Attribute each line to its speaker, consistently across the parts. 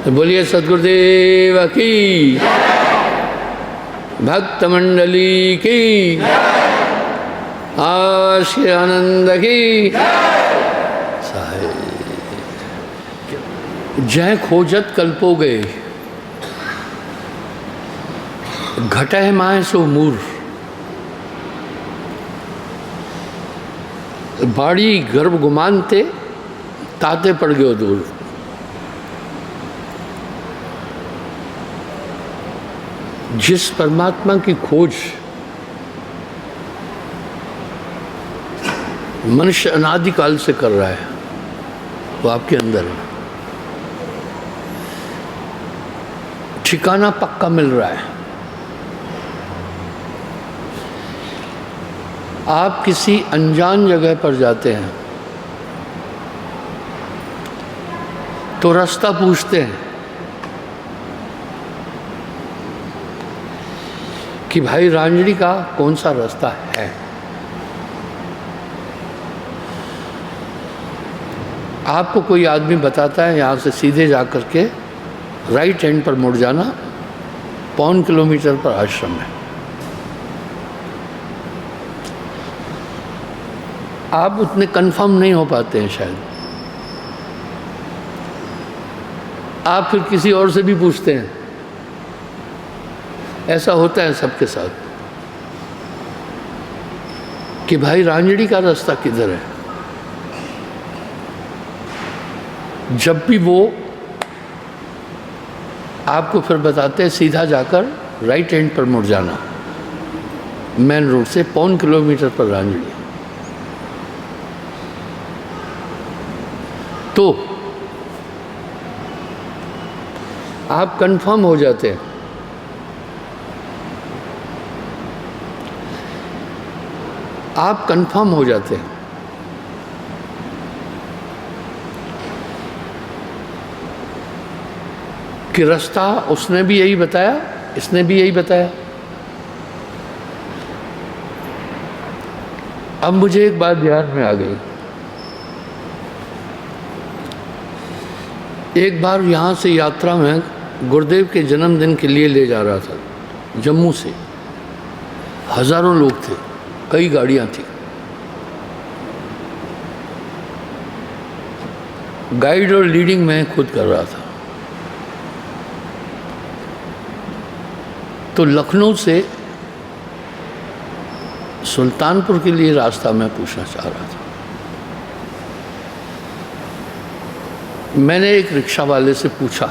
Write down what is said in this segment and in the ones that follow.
Speaker 1: बोलिए सद्गुरुदेव की, भक्त मंडली की, आश्रय आनंद की। जय खोजत कल्पो गए, घटह माए सो मूर। बाड़ी गर्भ गुमान ते, ताते पड़ गयो दूर। जिस परमात्मा की खोज मनुष्य अनादिकाल से कर रहा है, वो आपके अंदर है। ठिकाना पक्का मिल रहा है। आप किसी अनजान जगह पर जाते हैं तो रास्ता पूछते हैं कि भाई रांझणी का कौन सा रास्ता है। आपको कोई आदमी बताता है यहाँ से सीधे जा कर के राइट हैंड पर मुड़ जाना, 1.25 किलोमीटर पर आश्रम है। आप उतने कंफर्म नहीं हो पाते हैं शायद। आप फिर किसी और से भी पूछते हैं। ऐसा होता है सबके साथ कि भाई रांझणी का रास्ता किधर है। जब भी वो आपको फिर बताते हैं सीधा जाकर राइट हैंड पर मुड़ जाना, मेन रोड से 1.25 किलोमीटर पर रांझणी। तो आप कंफर्म हो जाते हैं। आप कंफर्म हो जाते हैं कि रास्ता उसने भी यही बताया, इसने भी यही बताया। अब मुझे एक बात ध्यान में आ गई। एक बार यहाँ से यात्रा में गुरुदेव के जन्मदिन के लिए ले जा रहा था जम्मू से। हजारों लोग थे, कई गाड़ियाँ थी। गाइड और लीडिंग मैं खुद कर रहा था। तो लखनऊ से सुल्तानपुर के लिए रास्ता मैं पूछना चाह रहा था। मैंने एक रिक्शा वाले से पूछा।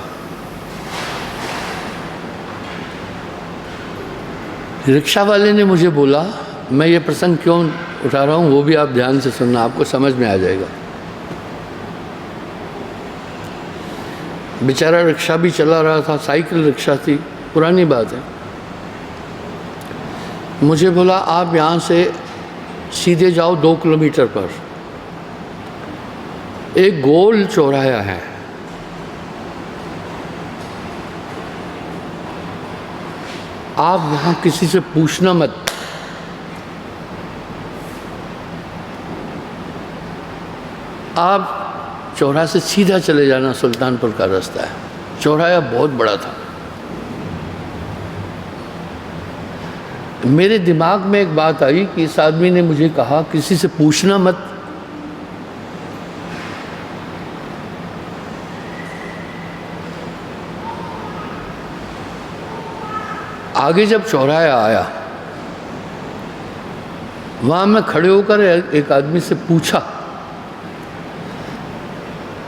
Speaker 1: रिक्शा वाले ने मुझे बोला, मैं ये प्रसंग क्यों उठा रहा हूँ वो भी आप ध्यान से सुनना, आपको समझ में आ जाएगा। बेचारा रिक्शा भी चला रहा था, साइकिल रिक्शा थी, पुरानी बात है। मुझे बोला आप यहाँ से सीधे जाओ 2 किलोमीटर पर, एक गोल चौराहा है, आप वहाँ किसी से पूछना मत। आप चौराहे से सीधा चले जाना, सुल्तानपुर का रास्ता है। चौराहा बहुत बड़ा था। मेरे दिमाग में एक बात आई कि इस आदमी ने मुझे कहा किसी से पूछना मत। आगे जब चौराहा आया, वहाँ मैं खड़े होकर एक आदमी से पूछा,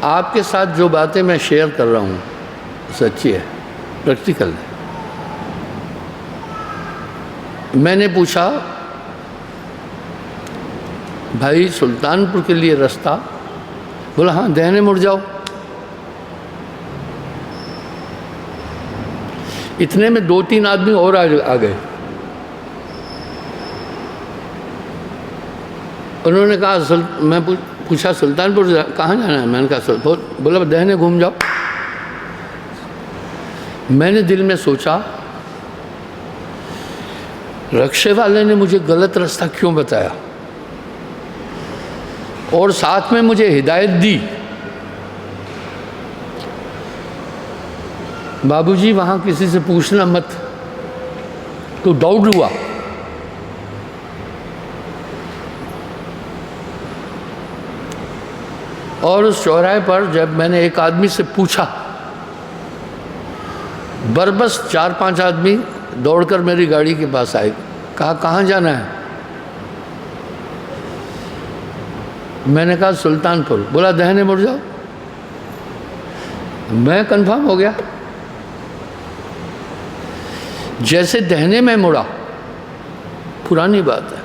Speaker 1: आपके साथ जो बातें मैं शेयर कर रहा हूँ सच्ची है, प्रैक्टिकल है। मैंने पूछा भाई सुल्तानपुर के लिए रास्ता? बोला हाँ, दाहिने मुड़ जाओ। इतने में 2-3 आदमी और आ गए। उन्होंने कहा, मैं पूछा सुल्तानपुर कहाँ जाना है? मैंने कहा बोला दाहिने घूम जाओ। मैंने दिल में सोचा रिक्शे वाले ने मुझे गलत रास्ता क्यों बताया और साथ में मुझे हिदायत दी बाबूजी वहाँ किसी से पूछना मत, तो डाउट हुआ। और उस चौराहे पर जब मैंने एक आदमी से पूछा, बरबस 4-5 आदमी दौड़कर मेरी गाड़ी के पास आए, कहा कहाँ जाना है? मैंने कहा सुल्तानपुर। बोला दाहिने मुड़ जाओ। मैं कंफर्म हो गया। जैसे दाहिने में मुड़ा, पुरानी बात है,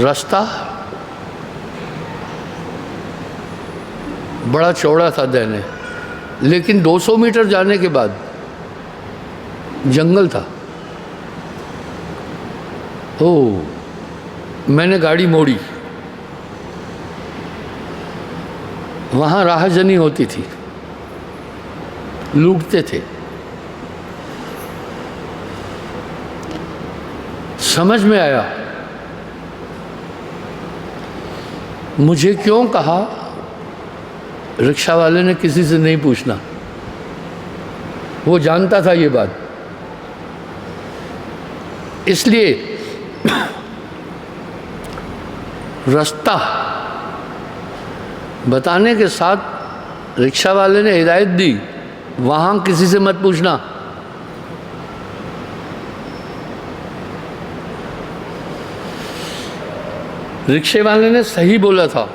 Speaker 1: रास्ता बड़ा चौड़ा था दाहिने, लेकिन 200 मीटर जाने के बाद जंगल था। ओह, मैंने गाड़ी मोड़ी। वहाँ राहजनी होती थी, लूटते थे। समझ में आया मुझे क्यों कहा रिक्शा वाले ने किसी से नहीं पूछना। वो जानता था ये बात, इसलिए रास्ता बताने के साथ रिक्शा वाले ने हिदायत दी, वहाँ किसी से मत पूछना। रिक्शे वाले ने सही बोला था।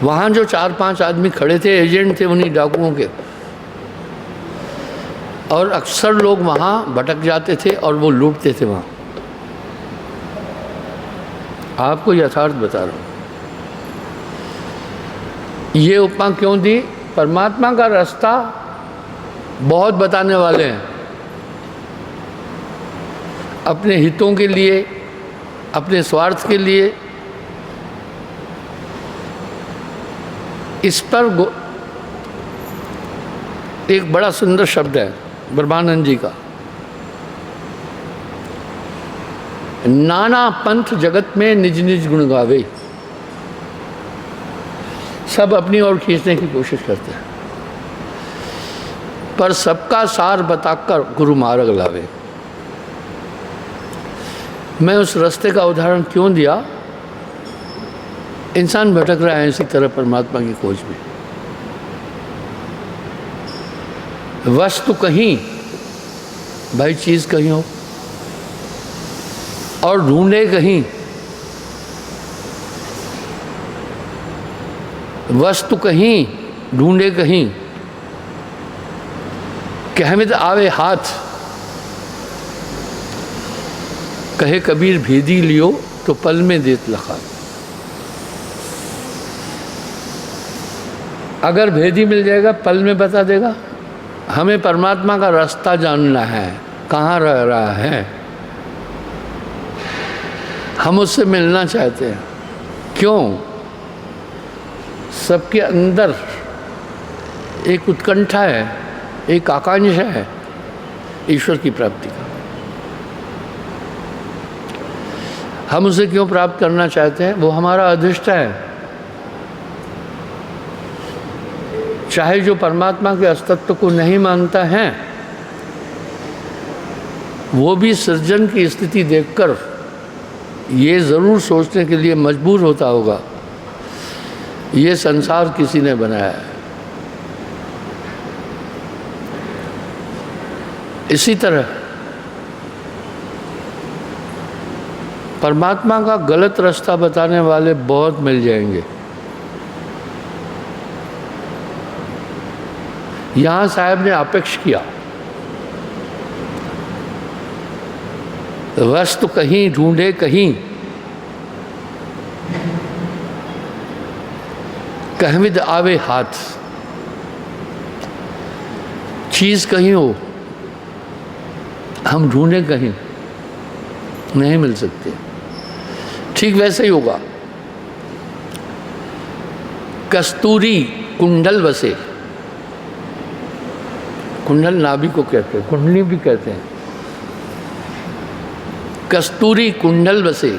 Speaker 1: वहाँ जो 4-5 आदमी खड़े थे, एजेंट थे उन्हीं डाकुओं के, और अक्सर लोग वहाँ भटक जाते थे और वो लूटते थे वहाँ। आपको यथार्थ बता रहा हूँ। ये उपमा क्यों दी? परमात्मा का रास्ता बहुत बताने वाले हैं, अपने हितों के लिए, अपने स्वार्थ के लिए। इस पर एक बड़ा सुंदर शब्द है ब्रह्मानंद जी का, नाना पंथ जगत में निज निज गुण गावे। सब अपनी ओर खींचने की कोशिश करते हैं, पर सबका सार बताकर गुरु मार्ग लावे। मैं उस रास्ते का उदाहरण क्यों दिया? इंसान भटक रहा है इसी तरह परमात्मा की खोज में। वस्तु कहीं, भाई चीज़ कहीं हो, और ढूंढे कहीं। वस्तु कहीं, ढूंढे कहीं, कहमित आवे हाथ। कहे कबीर भेदी लियो तो पल में देत लखा। अगर भेदी मिल जाएगा पल में बता देगा। हमें परमात्मा का रास्ता जानना है, कहाँ रह रहा है। हम उससे मिलना चाहते हैं। क्यों? सबके अंदर एक उत्कंठा है, एक आकांक्षा है ईश्वर की प्राप्ति का। हम उसे क्यों प्राप्त करना चाहते हैं? वो हमारा अधिष्ठ है। चाहे जो परमात्मा के अस्तित्व को नहीं मानता है, वो भी सृजन की स्थिति देखकर ये ज़रूर सोचने के लिए मजबूर होता होगा, ये संसार किसी ने बनाया है। इसी तरह परमात्मा का गलत रास्ता बताने वाले बहुत मिल जाएंगे। यहाँ साहब ने अपेक्ष किया, वस्तु कहीं, ढूंढे कहीं, कहमिद आवे हाथ। चीज़ कहीं हो, हम ढूंढे कहीं, नहीं मिल सकते। ठीक वैसे ही होगा। कस्तूरी कुंडल बसे। कुंडल नाभि को कहते हैं, कुंडली भी कहते हैं। कस्तूरी कुंडल बसे,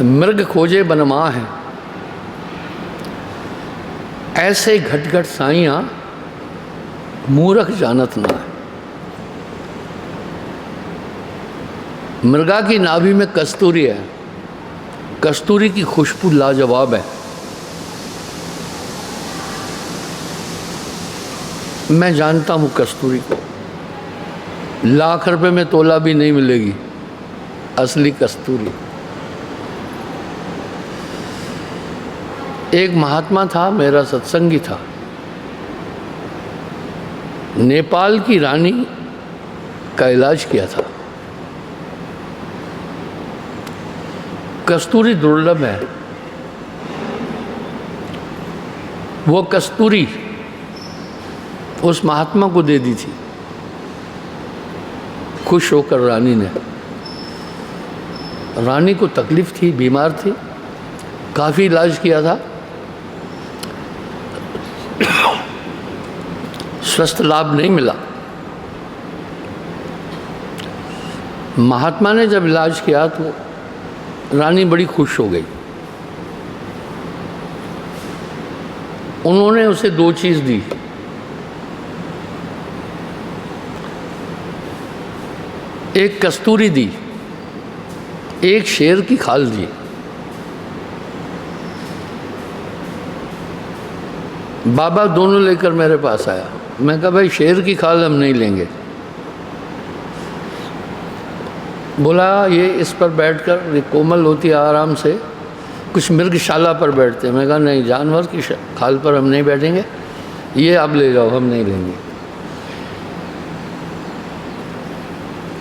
Speaker 1: मृग खोजे बनमा है। ऐसे घट घट साइयाँ मूरख जानत ना है। मृगा की नाभि में कस्तूरी है, कस्तूरी की खुशबू लाजवाब है। मैं जानता हूँ कस्तूरी को, लाख रुपए में तोला भी नहीं मिलेगी असली कस्तूरी। एक महात्मा था, मेरा सत्संगी था, नेपाल की रानी का इलाज किया था। कस्तूरी दुर्लभ है, वो कस्तूरी उस महात्मा को दे दी थी। खुश होकर रानी ने, रानी को तकलीफ थी, बीमार थी, काफ़ी इलाज किया था, स्वस्थ लाभ नहीं मिला। महात्मा ने जब इलाज किया तो रानी बड़ी खुश हो गई। उन्होंने उसे दो चीज़ दी, एक कस्तूरी दी, एक शेर की खाल दी। बाबा दोनों लेकर मेरे पास आया। मैं कहा भाई शेर की खाल हम नहीं लेंगे। बोला ये इस पर बैठकर, ये कोमल होती है आराम से, कुछ मृगशाला पर बैठते हैं। मैं कहा नहीं, जानवर की खाल पर हम नहीं बैठेंगे, ये आप ले जाओ, हम नहीं लेंगे।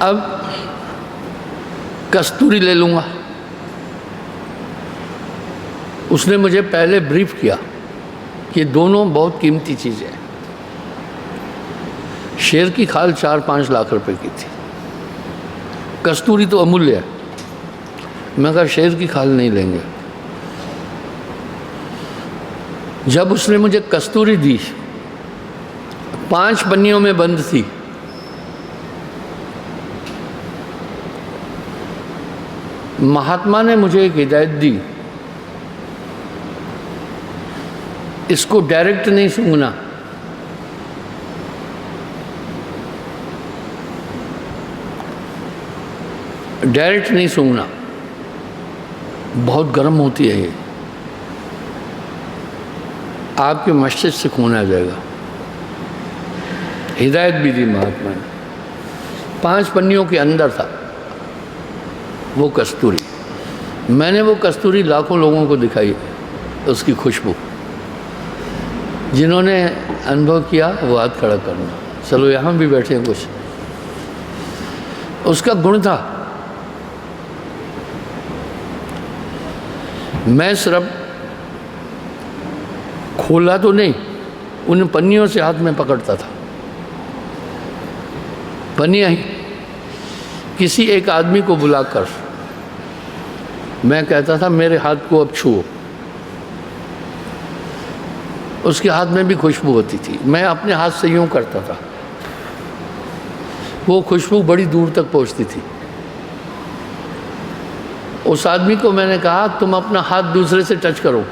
Speaker 1: अब कस्तूरी ले लूँगा। उसने मुझे पहले ब्रीफ किया कि दोनों बहुत कीमती चीज़ें हैं। शेर की खाल 4-5 लाख रुपए की थी, कस्तूरी तो अमूल्य है। मैं कहा शेर की खाल नहीं लेंगे। जब उसने मुझे कस्तूरी दी, 5 पन्नियों में बंद थी, महात्मा ने मुझे एक हिदायत दी, इसको डायरेक्ट नहीं सूंघना, डायरेक्ट नहीं सूंघना, बहुत गर्म होती है ये, आपके मस्तिष्क से खून आ जाएगा। हिदायत भी दी महात्मा ने। 5 पन्नियों के अंदर था वो कस्तूरी। मैंने वो कस्तूरी लाखों लोगों को दिखाई, उसकी खुशबू। जिन्होंने अनुभव किया वो हाथ खड़ा करना। चलो यहाँ भी बैठे हैं कुछ। उसका गुण था, मैं सिर्फ खोला तो नहीं, उन पन्नियों से हाथ में पकड़ता था। पन्नियाँ ही किसी एक आदमी को बुलाकर मैं कहता था मेरे हाथ को अब छुओ। उसके हाथ में भी खुशबू होती थी, मैं अपने हाथ से यूँ करता था, वो खुशबू बड़ी दूर तक पहुँचती थी। उस आदमी को मैंने कहा तुम अपना हाथ दूसरे से टच करो।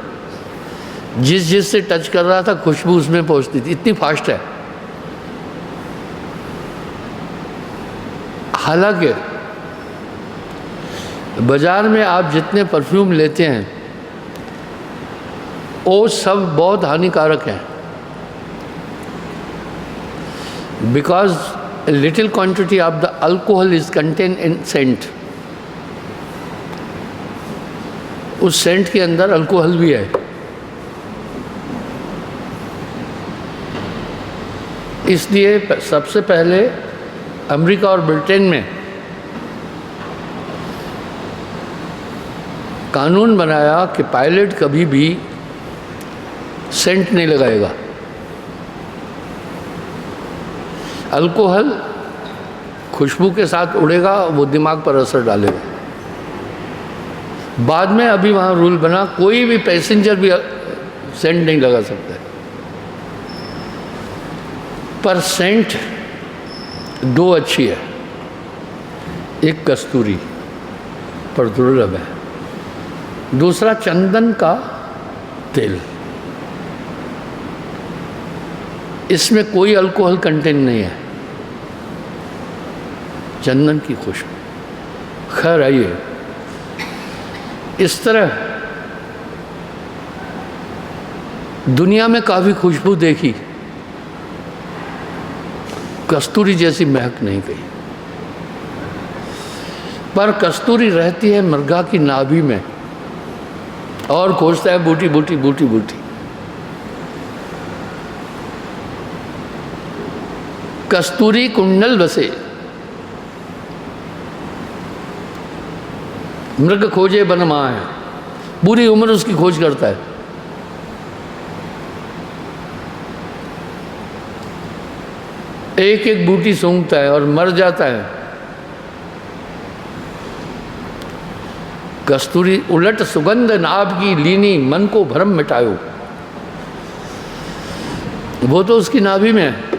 Speaker 1: जिस से टच कर रहा था खुशबू उसमें पहुँचती थी, इतनी फास्ट है। हालांकि बाज़ार में आप जितने परफ्यूम लेते हैं वो सब बहुत हानिकारक हैं, because a little quantity of the alcohol is contained in scent. उस सेंट के अंदर अल्कोहल भी है। इसलिए सबसे पहले अमेरिका और ब्रिटेन में कानून बनाया कि पायलट कभी भी सेंट नहीं लगाएगा। अल्कोहल खुशबू के साथ उड़ेगा, वो दिमाग पर असर डालेगा। बाद में अभी वहाँ रूल बना कोई भी पैसेंजर भी सेंट नहीं लगा सकता। पर सेंट 2 अच्छी है, एक कस्तूरी पर दुर्लभ है, दूसरा चंदन का तेल। इसमें कोई अल्कोहल कंटेंट नहीं है, चंदन की खुशबू। खैर आइए, इस तरह दुनिया में काफ़ी खुशबू देखी, कस्तूरी जैसी महक नहीं गई। पर कस्तूरी रहती है मृगा की नाभि में और खोजता है बूटी बूटी बूटी बूटी। कस्तूरी कुंडल बसे, मृग खोजे बन माए, पूरी उम्र उसकी खोज करता है। एक एक बूटी सूंघता है और मर जाता है। कस्तूरी उलट सुगंध नाभ की लीनी, मन को भ्रम मिटायो। वो तो उसकी नाभि में है।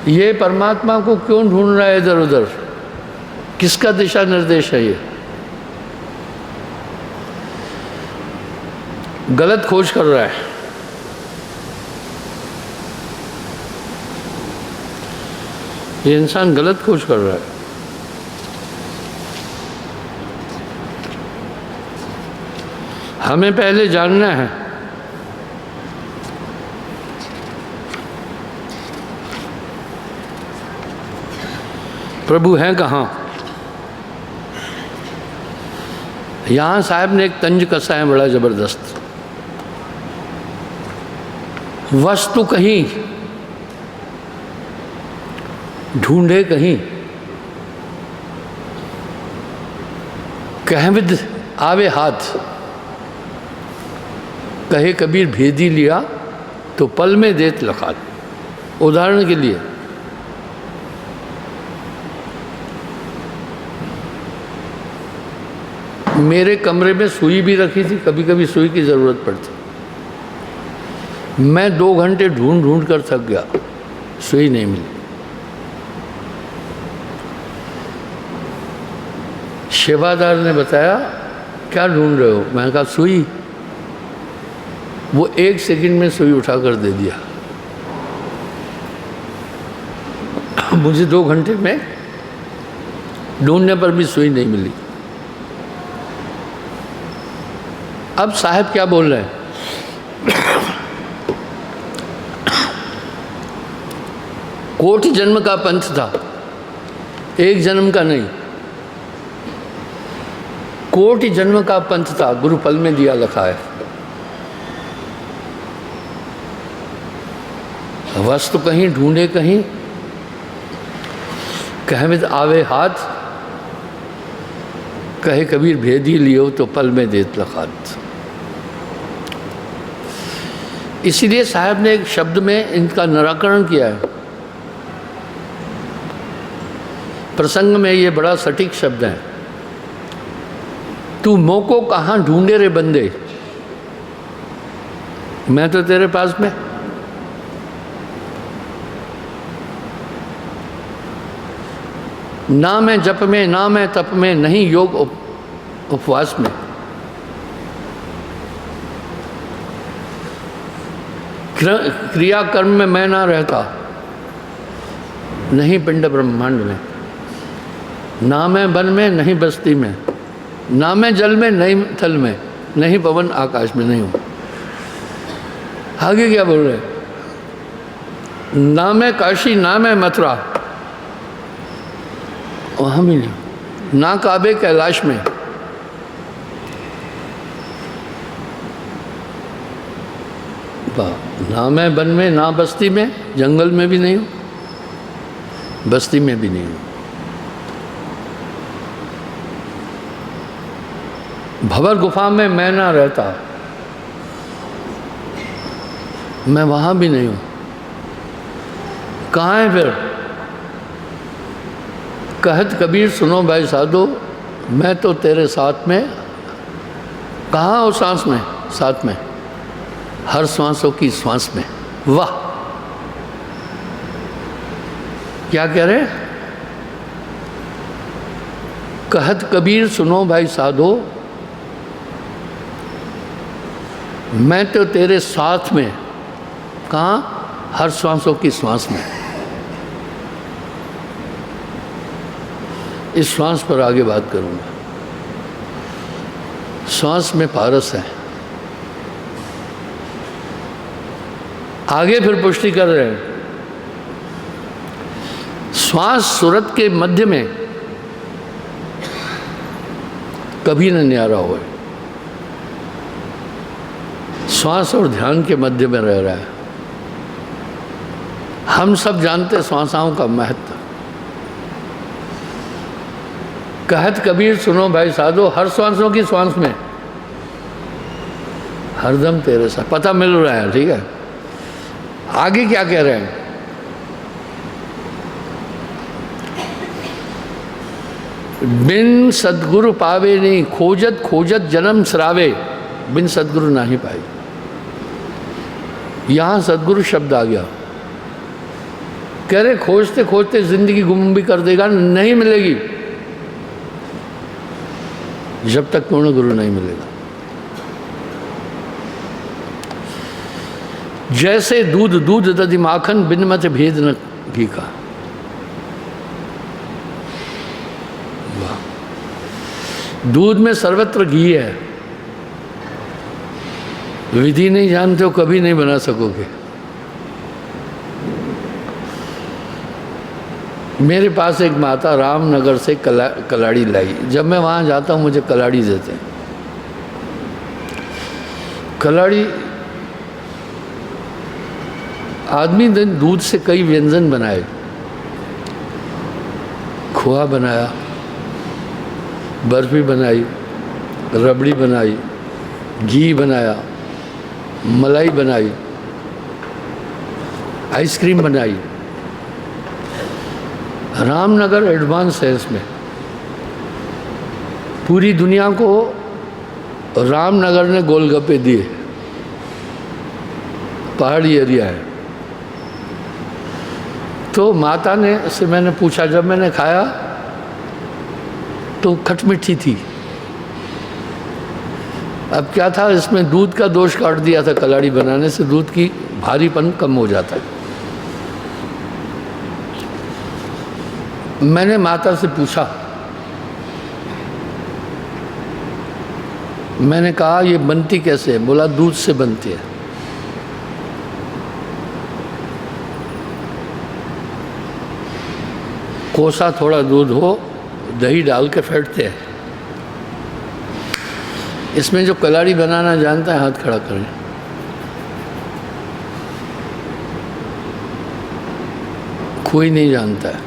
Speaker 1: ये परमात्मा को क्यों ढूंढ रहा है इधर उधर? किसका दिशा निर्देश है ये? गलत खोज कर रहा है। ये इंसान गलत खोज कर रहा है। हमें पहले जानना है प्रभु हैं कहाँ। यहाँ साहब ने एक तंज कसा है बड़ा ज़बरदस्त। वस्तु कहीं, ढूंढे कहीं, कहविद आवे हाथ, कहे कबीर भेदी लिया तो पल में देत लखात। उदाहरण के लिए मेरे कमरे में सुई भी रखी थी, कभी कभी सुई की ज़रूरत पड़ती। मैं 2 घंटे ढूंढ ढूंढ कर थक गया, सुई नहीं मिली। सेवादार ने बताया क्या ढूंढ रहे हो? मैंने कहा सुई। वो 1 सेकंड में सुई उठा कर दे दिया। मुझे 2 घंटे में ढूंढने पर भी सुई नहीं मिली। अब साहब क्या बोल रहे हैं? कोटि जन्म का पंथ था, एक जन्म का नहीं। कोटि जन्म का पंथ था, गुरु पल में दिया लखा है। वस्तु कहीं, ढूंढे कहीं, कहविद आवे हाथ, कहे कबीर भेदी लियो तो पल में देत लखात। इसीलिए साहब ने एक शब्द में इनका निराकरण किया है। प्रसंग में ये बड़ा सटीक शब्द है। तू मोको कहाँ ढूंढे रे बंदे, मैं तो तेरे पास में। ना मैं जप में, ना मैं तप में, नहीं योग उपवास में। क्रिया कर्म में मैं ना रहता, नहीं पिंड ब्रह्मांड में। ना मैं वन में, नहीं बस्ती में। ना मैं जल में, नहीं थल में, नहीं पवन आकाश में नहीं हूँ। आगे क्या बोल रहे हैं? ना मैं काशी, ना मैं मथुरा, वहाँ भी नहीं। ना काबे कैलाश में। ना मैं वन में, ना बस्ती में, जंगल में भी नहीं हूँ, बस्ती में भी नहीं हूँ। भंवर गुफा में मैं ना रहता, मैं वहाँ भी नहीं हूँ। कहाँ है फिर? कहत कबीर सुनो भाई साधो, मैं तो तेरे साथ में। कहाँ हो? सांस में, साथ में, हर श्वासों की श्वास में। वाह, क्या कह रहे? कहत कबीर सुनो भाई साधो, मैं तो तेरे साथ में, कहाँ? हर श्वासों की श्वास में। इस श्वास पर आगे बात करूंगा। श्वास में पारस है। आगे फिर पुष्टि कर रहे हैं, श्वास सूरत के मध्य में कभी न न्यारा होए। श्वास और ध्यान के मध्य में रह रहा है। हम सब जानते श्वासाओं का महत्व। कहत कबीर सुनो भाई साधो, हर श्वासों की श्वास में हरदम तेरे साथ। पता मिल रहा है, ठीक है। आगे क्या कह रहे हैं? बिन सदगुरु पावे नहीं, खोजत खोजत जन्म सरावे, बिन सदगुरु ना ही पाई। यहां सदगुरु शब्द आ गया। कह रहे खोजते खोजते जिंदगी गुम भी कर देगा, नहीं मिलेगी जब तक पूर्ण गुरु नहीं मिलेगा। जैसे दूध दूध दधि माखन, बिन मत भेद न घी का। दूध में सर्वत्र घी है। विधि नहीं जानते हो, कभी नहीं बना सकोगे। मेरे पास एक माता रामनगर से कलाड़ी लाई। जब मैं वहाँ जाता हूँ मुझे कलाड़ी देते हैं। कलाड़ी आदमी ने दूध से कई व्यंजन बनाए। खोआ बनाया, बर्फी बनाई, रबड़ी बनाई, घी बनाया, मलाई बनाई, आइसक्रीम बनाई। रामनगर एडवांस है इसमें। पूरी दुनिया को रामनगर ने गोलगप्पे दिए। पहाड़ी एरिया है। तो माता ने से मैंने पूछा, जब मैंने खाया तो खटमिठी थी। अब क्या था, इसमें दूध का दोष काट दिया था। कलाड़ी बनाने से दूध की भारीपन कम हो जाता है। मैंने माता से पूछा, मैंने कहा ये बनती कैसे है? बोला दूध से बनती है। कोसा थोड़ा दूध हो, दही डाल के फेंटते हैं। इसमें जो कलाड़ी बनाना जानता है हाथ खड़ा करें। कोई नहीं जानता है।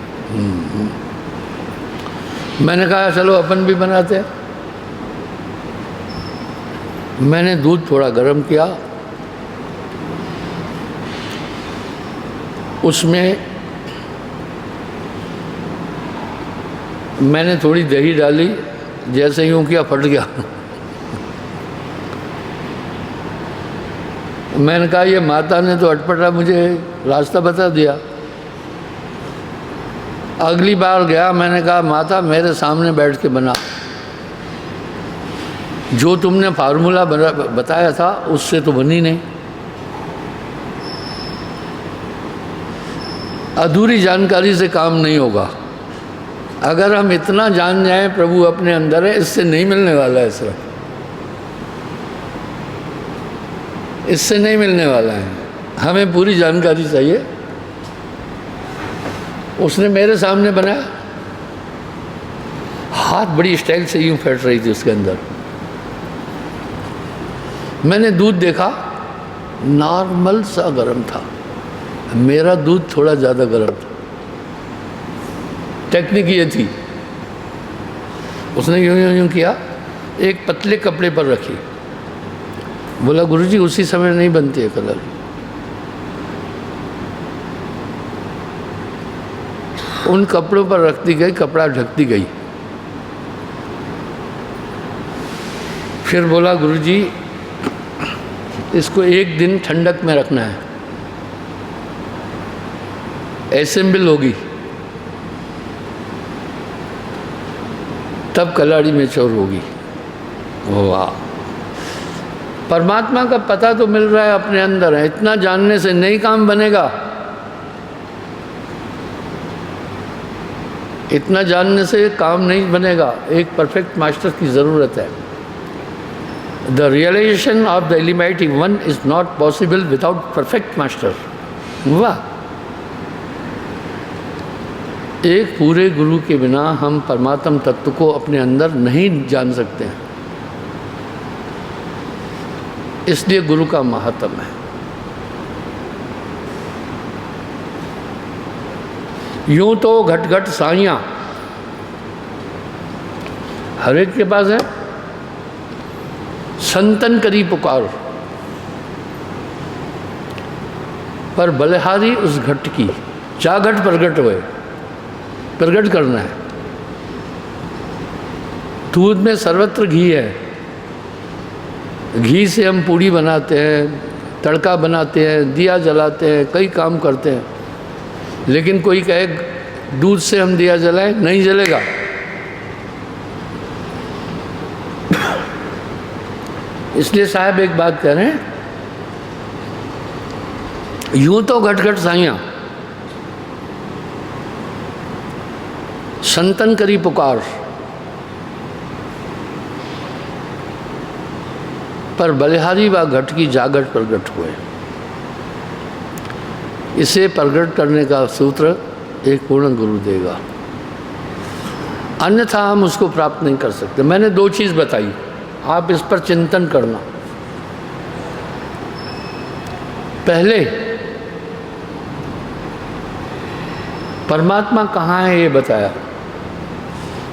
Speaker 1: मैंने कहा चलो अपन भी बनाते हैं। मैंने दूध थोड़ा गर्म किया, उसमें मैंने थोड़ी दही डाली। जैसे यूँ किया फट गया। मैंने कहा ये माता ने तो अटपटा मुझे रास्ता बता दिया। अगली बार गया, मैंने कहा माता मेरे सामने बैठ के बना। जो तुमने फार्मूला बताया था उससे तो बनी नहीं। अधूरी जानकारी से काम नहीं होगा। अगर हम इतना जान जाएं प्रभु अपने अंदर है, इससे नहीं मिलने वाला है। सिर्फ इससे नहीं मिलने वाला है। हमें पूरी जानकारी चाहिए। उसने मेरे सामने बनाया, हाथ बड़ी स्टाइल से यूं फेंट रही थी उसके अंदर। मैंने दूध देखा, नॉर्मल सा गर्म था। मेरा दूध थोड़ा ज़्यादा गर्म था। टेक्निक ये थी, उसने यूं यूं यूं किया, एक पतले कपड़े पर रखी। बोला गुरुजी उसी समय नहीं बनती है कलाड़ी। उन कपड़ों पर रखती गई, कपड़ा ढकती गई। फिर बोला गुरुजी इसको एक दिन ठंडक में रखना है, असेंबल होगी तब कलाड़ी में चौर होगी। वाह! परमात्मा का पता तो मिल रहा है, अपने अंदर है, इतना जानने से नहीं काम बनेगा। इतना जानने से काम नहीं बनेगा, एक परफेक्ट मास्टर की ज़रूरत है। The realisation of the almighty one is not possible without perfect master. वाह! एक पूरे गुरु के बिना हम परमात्म तत्व को अपने अंदर नहीं जान सकते हैं, इसलिए गुरु का महत्व है। यूं तो घट घट साइयाँ हर एक के पास है, संतन करी पुकार, पर बलिहारी उस घट की, जा घट प्रगट हुए, प्रगट करना है। दूध में सर्वत्र घी है, घी से हम पूड़ी बनाते हैं, तड़का बनाते हैं, दिया जलाते हैं, कई काम करते हैं, लेकिन कोई कहे दूध से हम दिया जलाएं, नहीं जलेगा। इसलिए साहब एक बात कह रहे हैं, यूं तो घट घट साइयाँ संतन करी पुकार, पर बलिहारी व घट की जागट प्रगट हुए। इसे प्रगट करने का सूत्र एक पूर्ण गुरु देगा, अन्यथा हम उसको प्राप्त नहीं कर सकते। मैंने दो चीज़ बताई, आप इस पर चिंतन करना। पहले, परमात्मा कहाँ है ये बताया,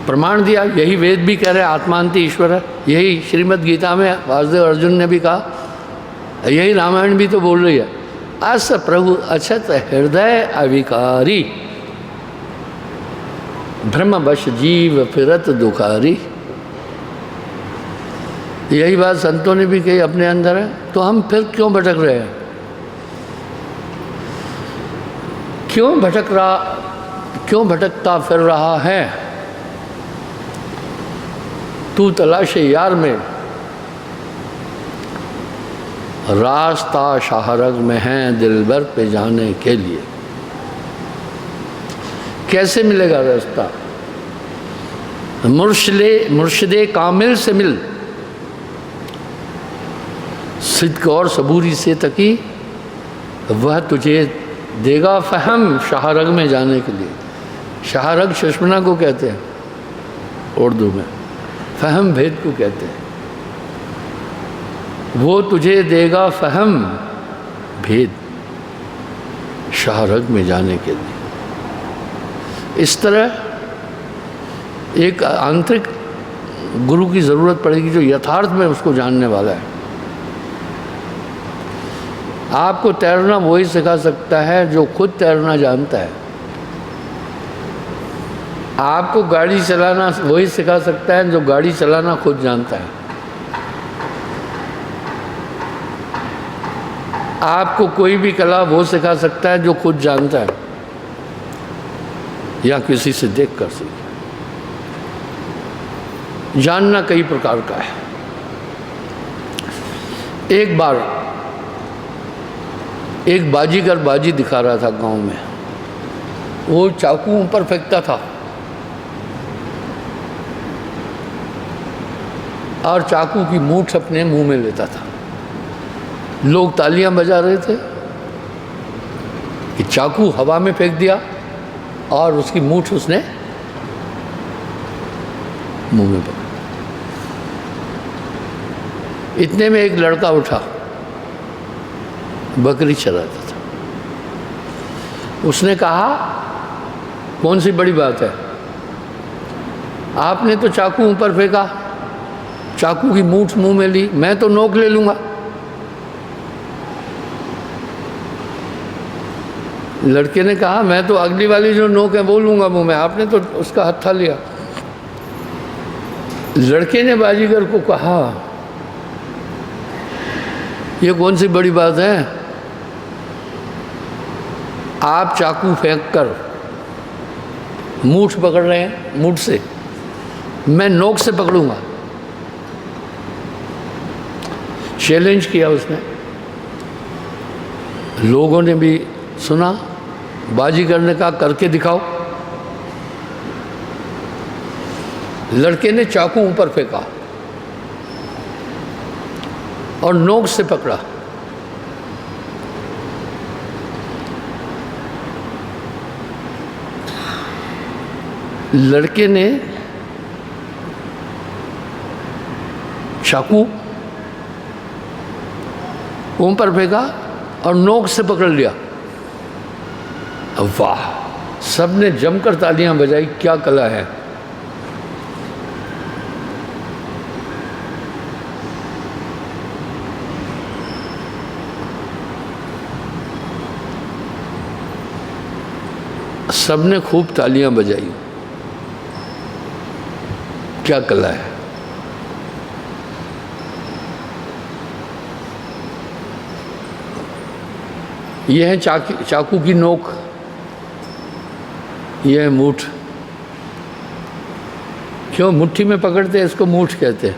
Speaker 1: प्रमाण दिया, यही वेद भी कह रहे हैं आत्मांति ईश्वर है, यही श्रीमद् गीता में वासुदेव अर्जुन ने भी कहा, यही रामायण भी तो बोल रही है, अस प्रभु अछत हृदय अविकारी, ब्रह्मवश जीव फिरत दुखारी। यही बात संतों ने भी कही, अपने अंदर है, तो हम फिर क्यों भटक रहे हैं, क्यों भटकता फिर रहा है। तू तलाशे यार में, रास्ता शाहरग में है दिलबर पे जाने के लिए। कैसे मिलेगा रास्ता, मुर्शिदे कामिल से मिल, सिद्क और सबूरी से तकी, वह तुझे देगा फहम शाहरग में जाने के लिए। शाहरग चश्मना को कहते हैं उर्दू में, फहम भेद को कहते हैं। वो तुझे देगा फहम भेद शाहरग में जाने के लिए। इस तरह एक आंतरिक गुरु की ज़रूरत पड़ेगी जो यथार्थ में उसको जानने वाला है। आपको तैरना वही सिखा सकता है जो खुद तैरना जानता है। आपको गाड़ी चलाना वही सिखा सकता है जो गाड़ी चलाना खुद जानता है। आपको कोई भी कला वो सिखा सकता है जो खुद जानता है या किसी से देख कर सीखे। जानना कई प्रकार का है। एक बार एक बाजीगर बाजी दिखा रहा था गांव में, वो चाकू ऊपर फेंकता था और चाकू की मूठ अपने मुंह में लेता था। लोग तालियां बजा रहे थे कि चाकू हवा में फेंक दिया और उसकी मूठ उसने मुंह में पकड़ा। इतने में एक लड़का उठा, बकरी चराता था। उसने कहा, कौन सी बड़ी बात है, आपने तो चाकू ऊपर फेंका, चाकू की मूठ मुंह में ली, मैं तो नोक ले लूँगा। लड़के ने कहा, मैं तो अगली वाली जो नोक है वो लूँगा मुंह में, आपने तो उसका हत्था लिया। लड़के ने बाजीगर को कहा, ये कौन सी बड़ी बात है, आप चाकू फेंककर मूठ पकड़ रहे हैं, मूठ से, मैं नोक से पकड़ूंगा। चैलेंज किया उसने, लोगों ने भी सुना। बाजीगर ने कहा करके दिखाओ। लड़के ने चाकू ऊपर फेंका और नोक से पकड़ा। लड़के ने चाकू ऊपर फेंका और नोक से पकड़ लिया। वाह, सबने जमकर तालियां बजाई, क्या कला है। सबने खूब तालियां बजाई, क्या कला है। यह है चाकू की नोक, यह है मूठ। क्यों मुट्ठी में पकड़ते हैं, इसको मूठ कहते हैं।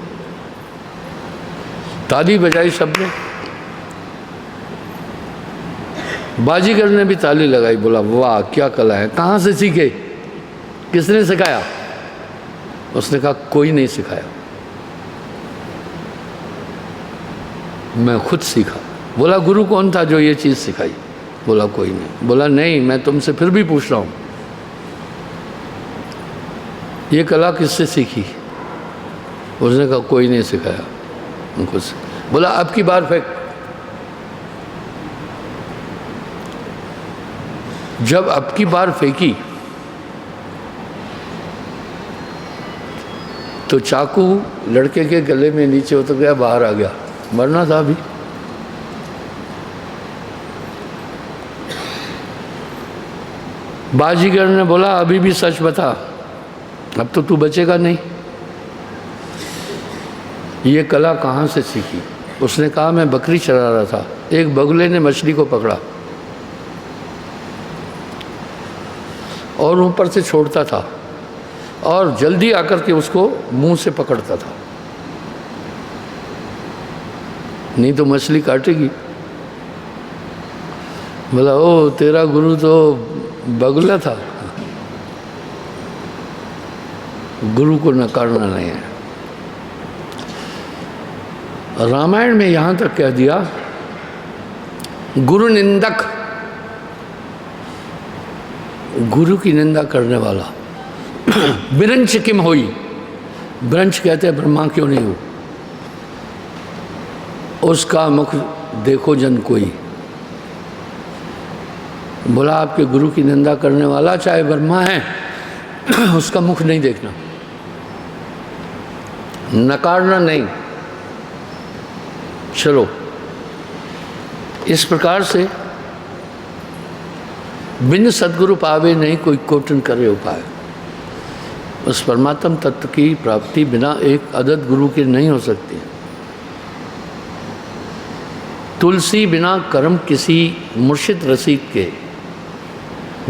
Speaker 1: ताली बजाई सबने, बाजीगर ने भी ताली लगाई, बोला वाह क्या कला है। कहाँ से सीखे, किसने सिखाया? उसने कहा कोई नहीं सिखाया, मैं खुद सीखा। बोला गुरु कौन था जो ये चीज़ सिखाई? बोला कोई नहीं। बोला नहीं, मैं तुमसे फिर भी पूछ रहा हूँ, ये कला किससे सीखी? उसने कहा कोई नहीं सिखाया, मैं खुद से। बोला अब की बार फेंक। जब अब की बार फेंकी तो चाकू लड़के के गले में नीचे उतर गया, बाहर आ गया, मरना था अभी। बाजीगर ने बोला अभी भी सच बता, अब तो तू बचेगा नहीं। ये कला कहाँ से सीखी? उसने कहा मैं बकरी चरा रहा था, एक बगुले ने मछली को पकड़ा और ऊपर से छोड़ता था और जल्दी आकर के उसको मुंह से पकड़ता था, नहीं तो मछली काटेगी। बोला ओ तेरा गुरु तो बगुला था, गुरु को नकारना नहीं है। रामायण में यहाँ तक कह दिया गुरु निंदक, गुरु की निंदा करने वाला विरंच किम होई, विरंच कहते हैं ब्रह्मा क्यों नहीं हो, उसका मुख देखो जन कोई। बोला आपके गुरु की निंदा करने वाला चाहे ब्रह्मा है उसका मुख नहीं देखना, नकारना नहीं। चलो इस प्रकार से बिन सद्गुरु पावे नहीं कोई कोटन करे उपाय। उस परमात्म तत्व की प्राप्ति बिना एक अदद गुरु के नहीं हो सकती। तुलसी बिना कर्म किसी मुर्शिद रसीद के,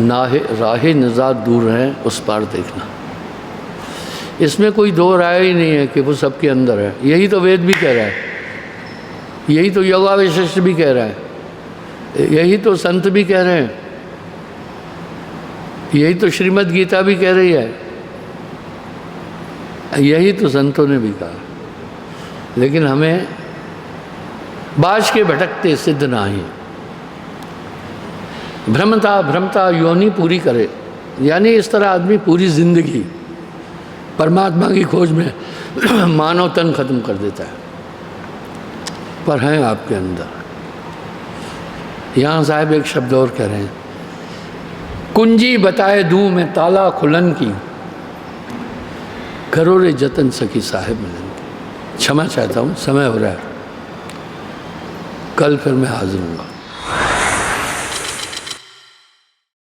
Speaker 1: राहे निजात दूर है उस पार देखना। इसमें कोई दो राय ही नहीं है कि वो सबके अंदर है। यही तो वेद भी कह रहा है, यही तो योगावशिष्ट भी कह रहा है, यही तो संत भी कह रहे हैं, यही तो श्रीमद् गीता भी कह रही है, यही तो संतों ने भी कहा। लेकिन हमें बाज के भटकते सिद्ध नाही, भ्रमता योनि पूरी करे। यानी इस तरह आदमी पूरी जिंदगी परमात्मा की खोज में मानव तन खत्म कर देता है, पर हैं आपके अंदर। यहाँ साहब एक शब्द और कह रहे हैं, कुंजी बताए दूं मैं ताला खुलन की, करो रे जतन सखी साहेब मिलन की। क्षमा चाहता हूँ, समय हो रहा है, कल फिर मैं हाजिर हूँगा।